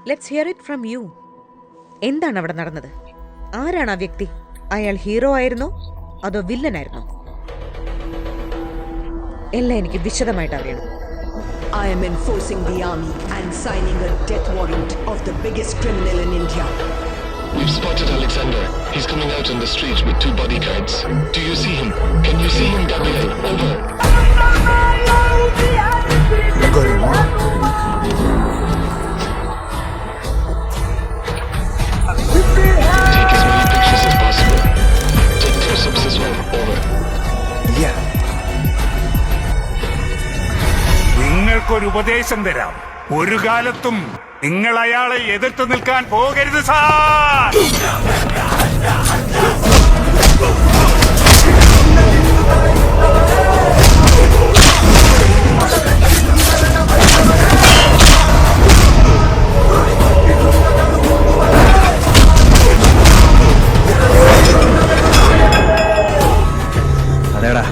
Let's hear it from you. എന്താണ് അവിടെ നടന്നത്? ആരാണ് ആ വ്യക്തി? അയാൾ ഹീറോ ആയിരുന്നോ അതോ വില്ലനായിരുന്നോ? എല്ലാം എനിക്ക് വിശദമായിട്ട് അറിയണം. I am enforcing the army and signing a death warrant of the biggest criminal in India. We've spotted Alexander. He's coming out on the street with 2 bodyguards. Do you see him? Can you see him, Gabriel? Over. Take as many pictures as possible. Take close-ups as well. Over. Yeah. നിങ്ങൾക്കൊരു ഉപദേശം തരാം. ഒരു കാലത്തും നിങ്ങൾ അയാളെ എതിർത്ത് നിൽക്കാൻ പോകരുത് സാർ. അതേടാ,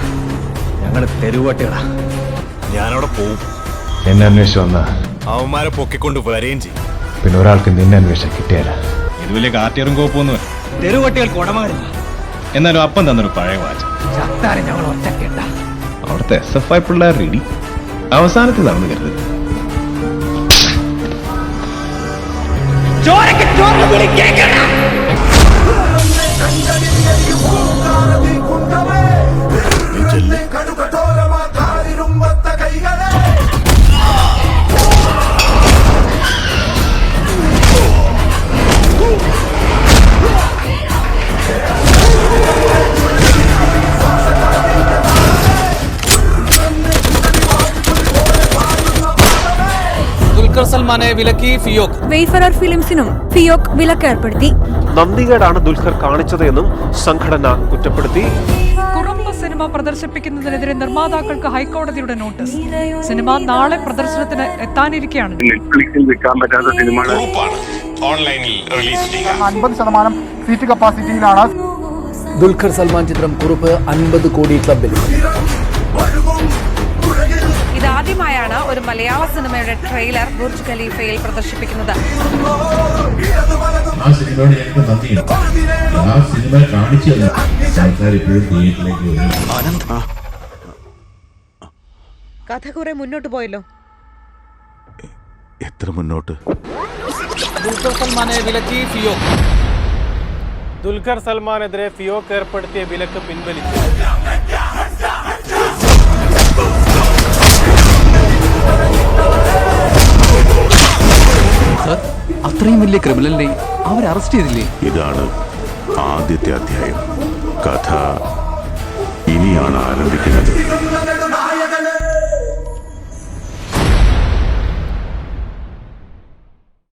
ഞങ്ങൾ തെരുവട്ടികളാ. ഞാനവിടെ പോവും. എന്നെ അന്വേഷിച്ച് വന്ന അവന്മാരെ പൊക്കിക്കൊണ്ട് വരെയും ചെയ്യും. പിന്നെ ഒരാൾക്ക് നിന്നെ അന്വേഷിച്ച കിട്ടിയാല. ഇത് വലിയ കാറ്റിയറും കോപ്പൊന്നും തെരുവട്ടികൾ കൊടമാറില്ല. എന്നാലും അപ്പം തന്നൊരു പഴയ വാച്ച്. ചത്താരെ ഞങ്ങൾ ഒറ്റക്കേട്ട. അവിടുത്തെ SFI പിള്ളേർ റെഡി. അവസാനത്തിൽ നടന്നു കരുതരുത്. ദുൽഖർ സൽമാനെ വിലക്കി ഫിയോക്. വെയ്ഫറർ ഫിലിംസിനും ഫിയോക് വിലക്ക് ഏർപ്പെടുത്തി. നന്ദികേടാണ് ദുൽഖർ കാണിച്ചത് എന്നും സംഘടന കുറ്റപ്പെടുത്തി. കുറുമ്പ് സിനിമ പ്രദർശിപ്പിക്കുന്നതിനെതിരെ നിർമ്മാതാക്കൾക്ക് ഹൈക്കോടതിയുടെ നോട്ടീസ്. സിനിമ നാളെ പ്രദർശനത്തിന് എത്താനിരിക്കുകയാണ്. നെറ്റ്ഫ്ലിക്സിൽ വിൽക്കാൻ പറ്റാത്ത സിനിമകൾ ഓൺലൈനിൽ റിലീസ് ചെയ്യാം. 50% സീറ്റ് കപ്പാസിറ്റിയിലാണ്. ദുൽഖർ സൽമാൻ ചിത്രം കുറുപ്പ് 50 കോടി ക്ലബിൽ. ഇതാദ്യമായാണ് ഒരു മലയാള സിനിമയുടെ ട്രെയിലർ ബുർജ് ഖലീഫയിൽ പ്രദർശിപ്പിക്കുന്നത്. ആ സിനിമയോട് ഞങ്ങൾക്ക് നന്ദിയുണ്ട്. ആ സിനിമ കാണിച്ചു ആൾക്കാർ ഇപ്പോഴും തിയേറ്ററിലേക്ക് വരുന്നു. കഥ കുറെ മുന്നോട്ട് പോയല്ലോ. എത്ര മുന്നോട്ട്? ദുൽഖർ സൽമാനെ വിലക്കി ഫിയോക്. ദുൽഖർ സൽമാനെതിരെ ഫിയോക് ഏർപ്പെടുത്തിയ വിലക്ക് പിൻവലിച്ചു. സർ, അത്രയും വലിയ ക്രിമിനലിനെ അവർ അറസ്റ്റ് ചെയ്തില്ലേ? ഇതാണ് ആദ്യത്തെ അധ്യായം. കഥ ഇനിയാണ് ആരംഭിക്കുന്നത്.